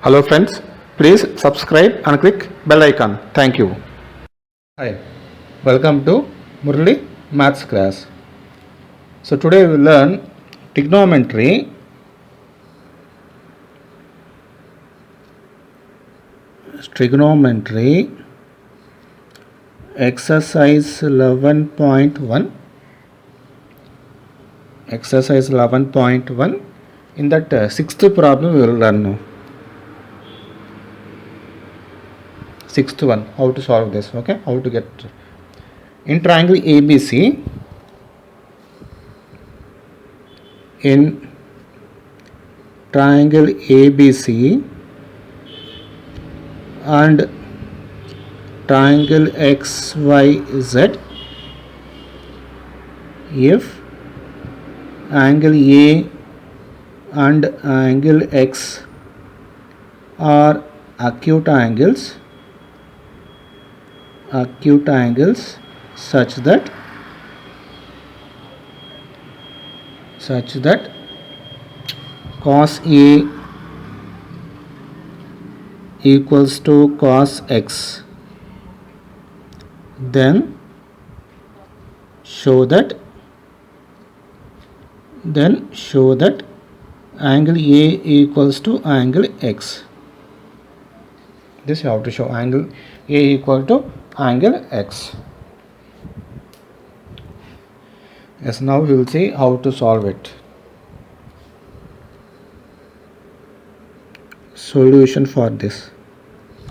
Hello friends, please subscribe and click bell icon. Thank you. Hi, welcome to Murali Maths class. So today we will learn trigonometry. Trigonometry exercise 11.1. Exercise 11.1. In that sixth problem we will learn now. Sixth one, how to solve this, okay, how to get in triangle ABC. In triangle ABC and triangle XYZ, if angle A and angle X are acute angles such that cos A equals to cos X, then show that angle A equals to angle X. This you have to show, angle A equal to angle X. Yes, now we will see how to solve it. Solution for this,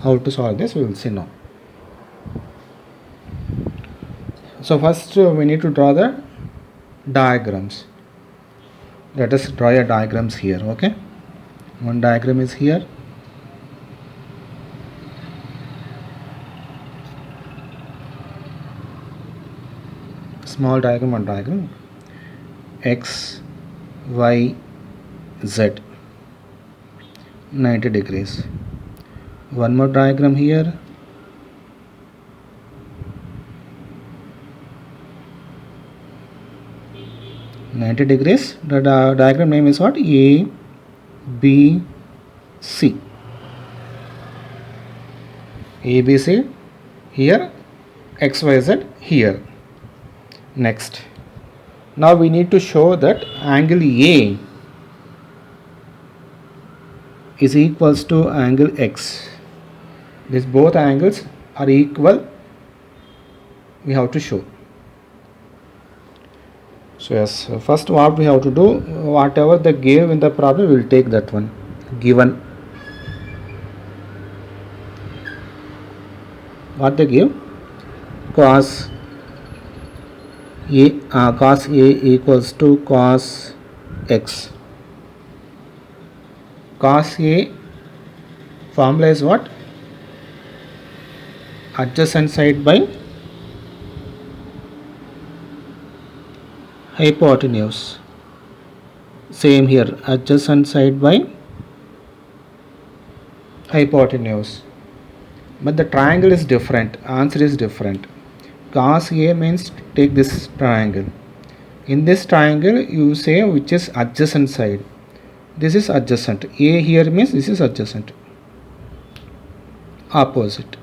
how to solve this we will see now. So first we need to draw the diagrams. Let us draw a diagrams here, okay. One diagram is here. Small diagram, one diagram, X, Y, Z, 90 degrees. One more diagram here. $90 degrees. The diagram name is what? A, B, C. A, B, C here, X, Y, Z here. Next, now we need to show that angle A is equals to angle X. These both angles are equal, we have to show. So yes, first what we have to do, whatever they gave in the problem, we will take that one given. What they give? Cos A equals to cos X. Cos A formula is what? Adjacent side by hypotenuse. Same here, adjacent side by hypotenuse. But the triangle is different, answer is different. Cos A means take this triangle. In this triangle you say which is adjacent side. This is adjacent. A here means this is adjacent. Opposite.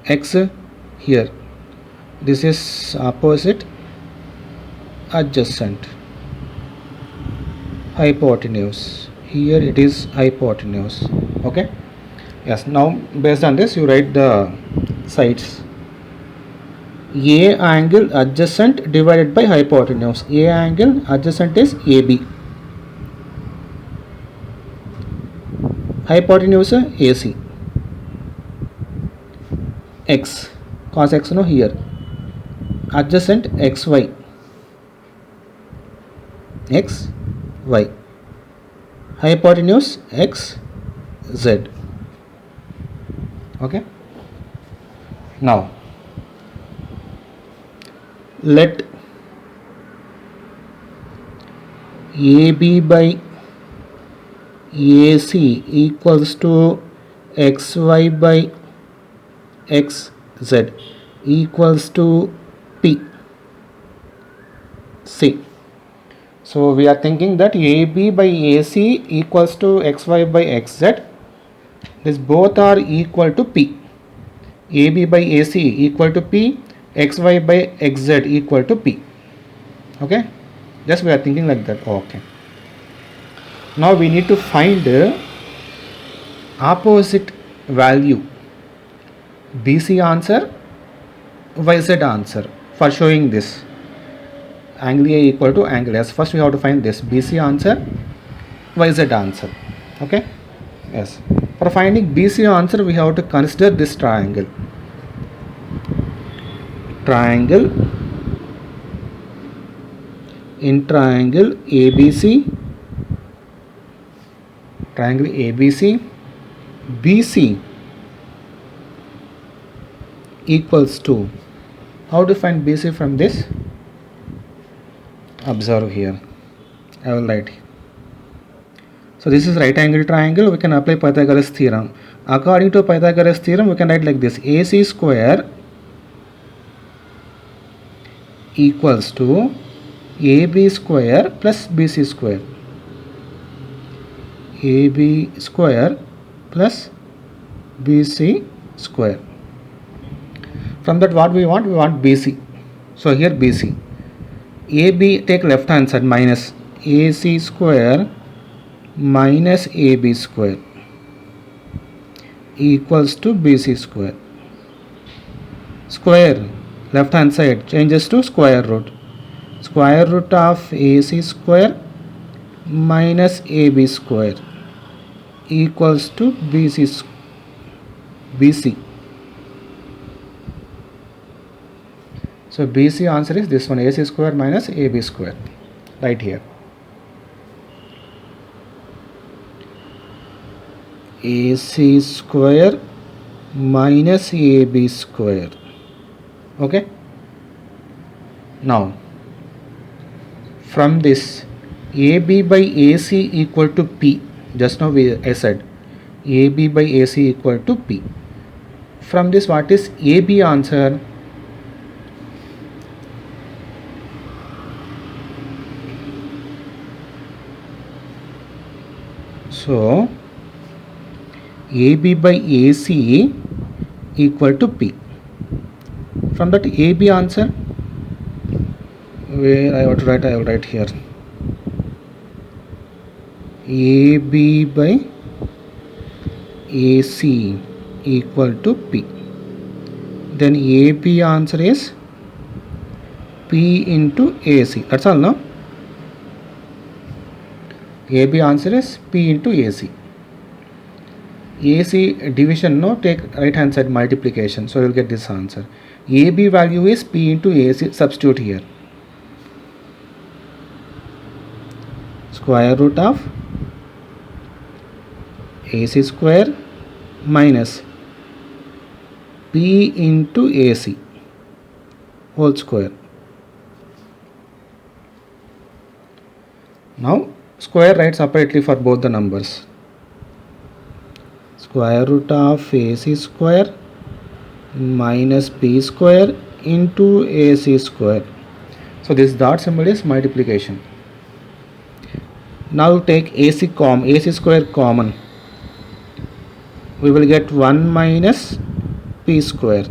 X here. This is opposite. Adjacent. Hypotenuse. Here it is hypotenuse. Okay. Yes. Now based on this you write the sides. A angle adjacent divided by hypotenuse. A angle adjacent is AB. Hypotenuse AC. X, cos X no here. Adjacent XY. XY. Hypotenuse XZ. Okay. Now let AB by AC equals to XY by XZ equals to P. C. So we are thinking that AB by AC equals to XY by XZ. This both are equal to P. AB by AC equal to P, XY by XZ equal to P. Okay, just we are thinking like that. Okay, now we need to find the opposite value, BC answer, YZ answer. For showing this angle A equal to angle S, first we have to find this BC answer, YZ answer. Okay, yes, for finding BC answer we have to consider this triangle in triangle ABC, BC equals to, how to find BC from this? Observe here, I will write. So this is right angle triangle, we can apply Pythagoras theorem. According to Pythagoras theorem, we can write like this: AC square equals to AB square plus BC square. AB square plus BC square. From that what we want? We want BC. So here BC. AB, take left hand side, minus AC square minus AB square equals to BC square. Square, left hand side changes to square root. Square root of AC square minus AB square equals to BC. So BC answer is this one, AC square minus AB square, right here. AC square minus AB square. Okay. Now from this, AB by AC equal to P. Just now I said AB by AC equal to P. From this, what is AB answer? So AB by AC equal to P. From that AB answer, where I have to write, I will write here. AB by AC equal to P. Then AB answer is P into AC. That's all, no? AB answer is P into AC. AC division, no, take right hand side multiplication, so you will get this answer. AB value is P into AC, substitute here. Square root of AC square minus P into AC whole square. Now square write separately for both the numbers. Square root of AC square minus P square into AC square. So this dot symbol is multiplication. Now take AC square common. We will get 1 minus P square.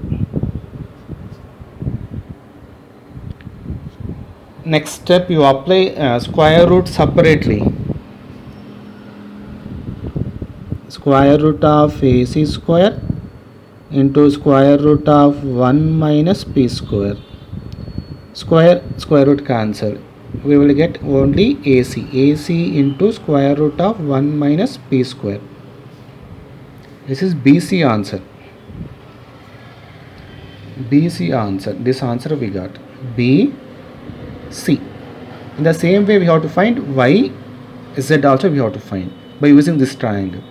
Next step, you apply square root separately. Square root of AC square into square root of 1 minus P square. Square root cancel. We will get only AC into square root of 1 minus P square. This is BC answer. BC answer. This answer we got BC. In the same way, we have to find Y, Z also we have to find by using this triangle.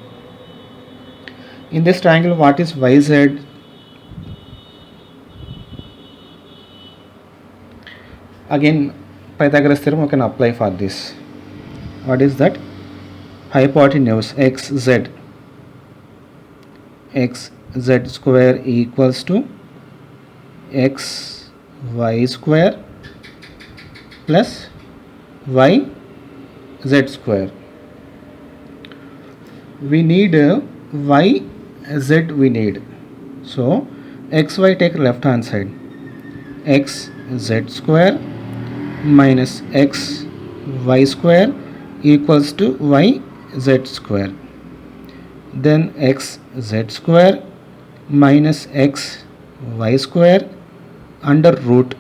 In this triangle, what is YZ? Again, Pythagoras theorem we can apply for this. What is that? Hypotenuse XZ square equals to XY square plus y z square. We need y z we need. So xy take left hand side. X z square minus x y square equals to y z square. Then x z square minus x y square under root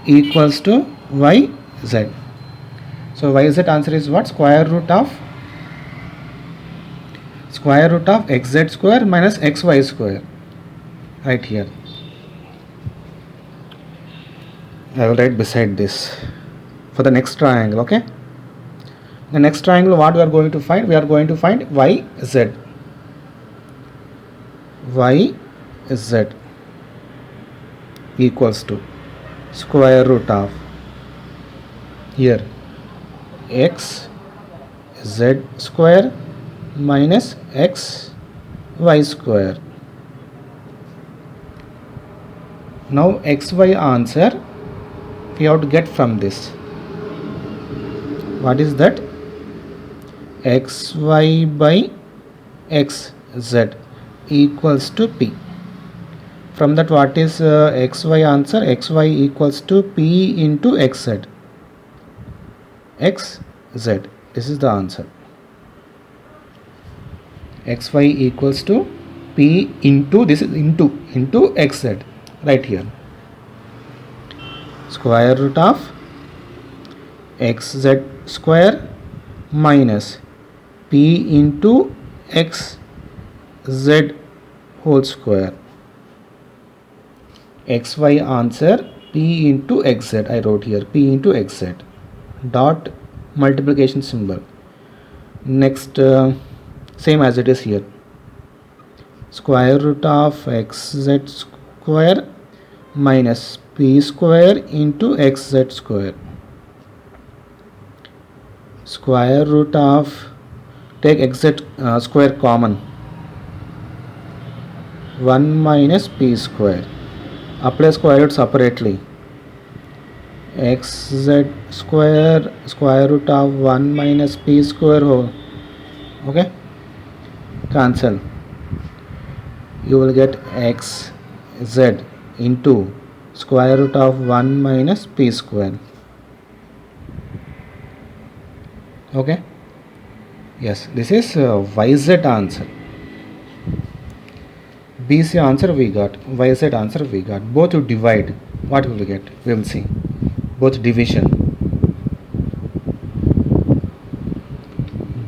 equals to y z. So y z answer is what? Square root of xz square minus xy square, right here. I will write beside this for the next triangle. Okay, the next triangle, what we are going to find? We are going to find yz equals to square root of here x z square minus x y square. Now xy answer we have to get from this. What is that? Xy by xz equals to p. From that, what is xy answer? Xy equals to p into xz. Xz. This is the answer. Xy equals to p into, this is into xz, right here. Square root of xz square minus p into xz whole square. Xy answer p into xz. I wrote here p into xz. Dot multiplication symbol. Next, same as it is here. Square root of xz square minus p square into xz square. Square root of, take xz square common, 1 minus p square. Apply square root separately. Xz square square root of 1 minus p square whole. Okay, cancel. You will get xz into square root of 1 minus p square. Okay, yes, this is yz answer. BC answer we got, yz answer we got. Both you divide, what will we get? We will see. Both division.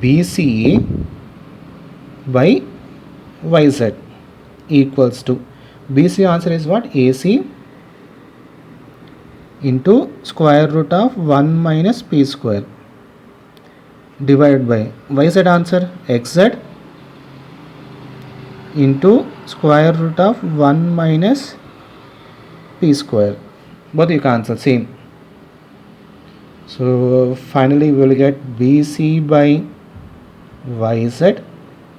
BC by yz equals to, BC answer is what? AC into square root of 1 minus p square divided by yz answer xz into square root of 1 minus p square. Both you cancel, same. So finally we will get BC by yz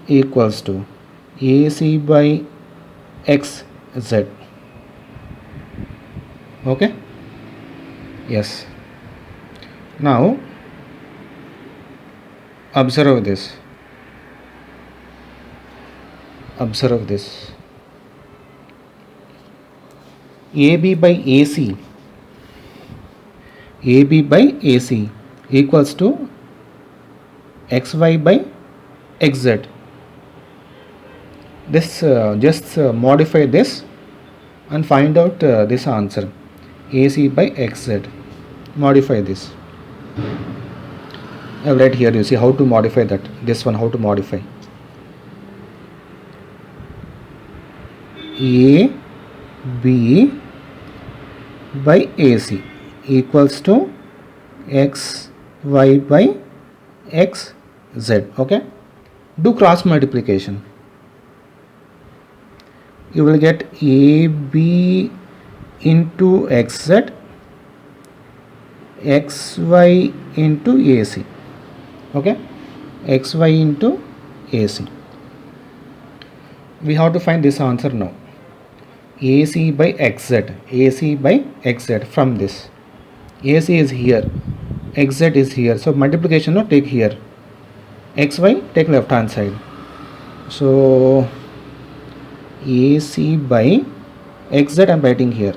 equals to AC by xz. Okay, yes. Now observe this. Observe this. AB by AC, AB by AC equals to XY by XZ. This just modify this and find out this answer, AC by XZ. Modify this. I will write here, you see how to modify that. This one, how to modify. A B by AC equals to XY by XZ. Okay, do cross multiplication. You will get AB into XZ, XY into AC. Okay, XY into AC. We have to find this answer now. AC by XZ, AC by XZ from this. AC is here, XZ is here. So multiplication no take here. XY take left hand side. So AC by XZ I am writing here.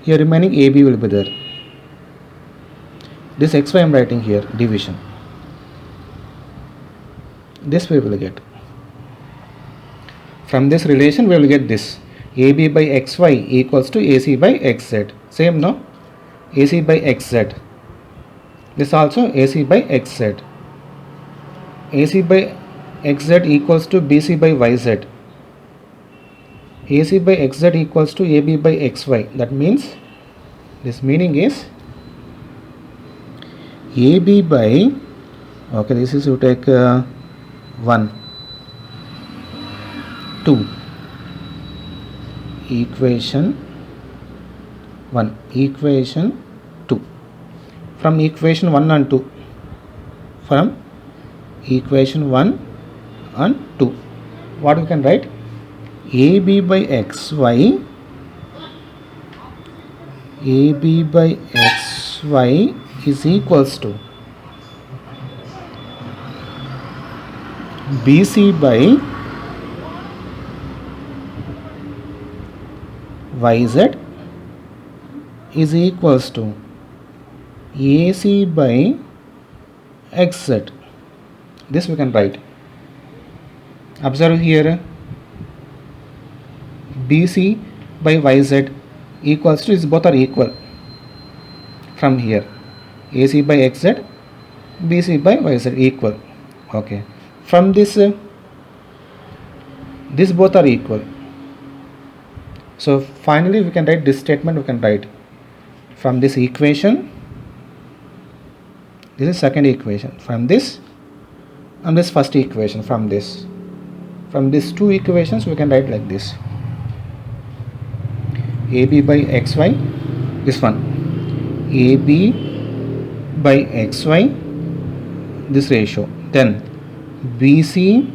Here remaining AB will be there. This XY I am writing here, division. This we will get. From this relation we will get this. AB by XY equals to AC by XZ. Same no? AC by XZ. This also AC by XZ. AC by XZ equals to BC by YZ. AC by XZ equals to AB by XY. That means, this meaning is AB by, okay, this is you take 1, 2, equation 1, equation 2. From equation 1 and 2. From equation 1 and 2. What we can write? AB by XY, AB by XY is equals to BC by YZ is equals to AC by XZ. This we can write. Observe here, BC by YZ equals to, is both are equal. From here, AC by XZ, BC by YZ equal. Okay. From this, this both are equal. So finally we can write this statement. We can write from this equation. This is second equation. From this and this first equation. From these two equations we can write like this. AB by XY, this one, AB by XY, this ratio. Then BC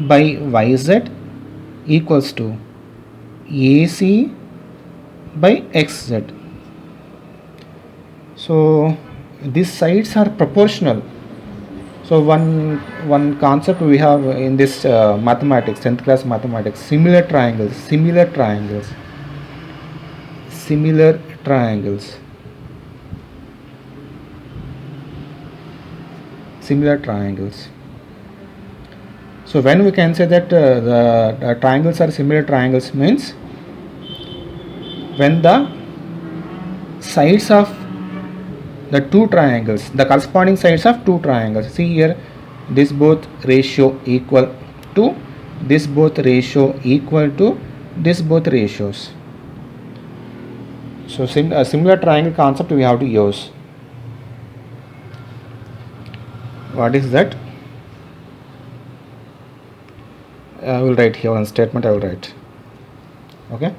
by YZ equals to AC by XZ. So these sides are proportional. So one concept we have in this mathematics, 10th class mathematics, similar triangles. So when we can say that the triangles are similar triangles means when the sides of the two triangles, the corresponding sides of two triangles. See here, this both ratio equal to this both ratio equal to this both ratios. So a similar triangle concept we have to use. What is that? I will write here one statement. I will write. Okay.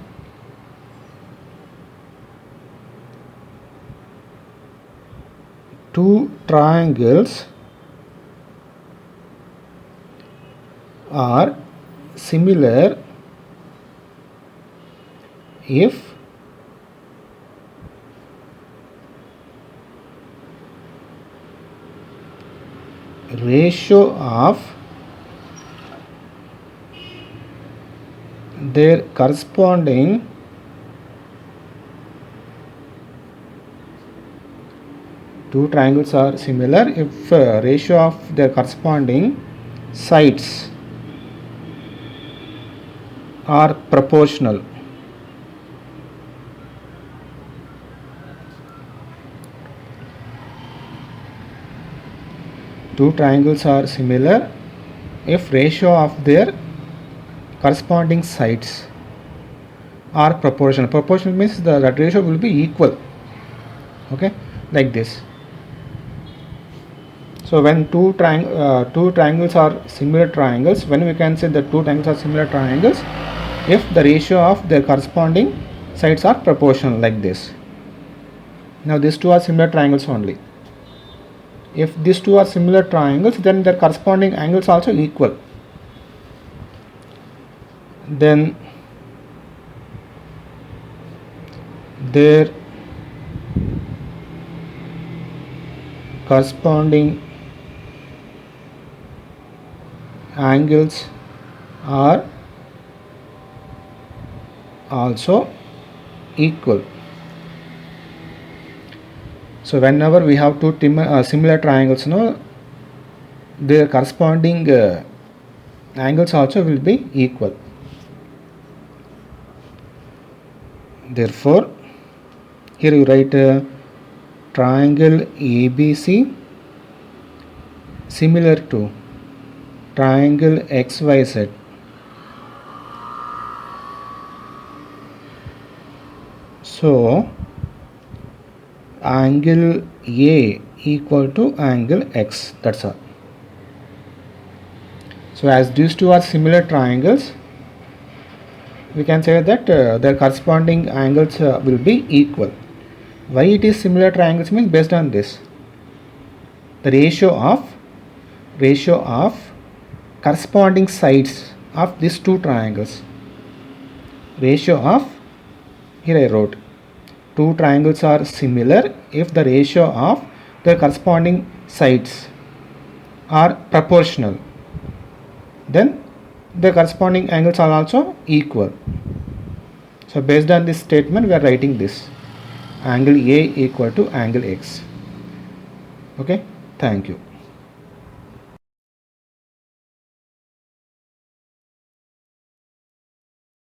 Two triangles are similar if ratio of their corresponding two triangles are similar if ratio of their corresponding sides are proportional. Two triangles are similar if ratio of their corresponding sides are proportional. Proportional means that ratio will be equal. Okay, like this. So when two triangles are similar triangles, when we can say that two triangles are similar triangles if the ratio of their corresponding sides are proportional, like this. Now these two are similar triangles only. If these two are similar triangles, then their corresponding angles also equal. Then their corresponding angles are also equal. So whenever we have two similar triangles, their corresponding angles also will be equal. Therefore, here you write triangle ABC similar to triangle XYZ. So angle A equal to angle X, that's all. So as these two are similar triangles, we can say that their corresponding angles will be equal. Why it is similar triangles means based on this. The ratio of corresponding sides of these two triangles. Ratio of, here I wrote, two triangles are similar if the ratio of their corresponding sides are proportional. Then the corresponding angles are also equal. So based on this statement we are writing this angle A equal to angle X. Okay, thank you.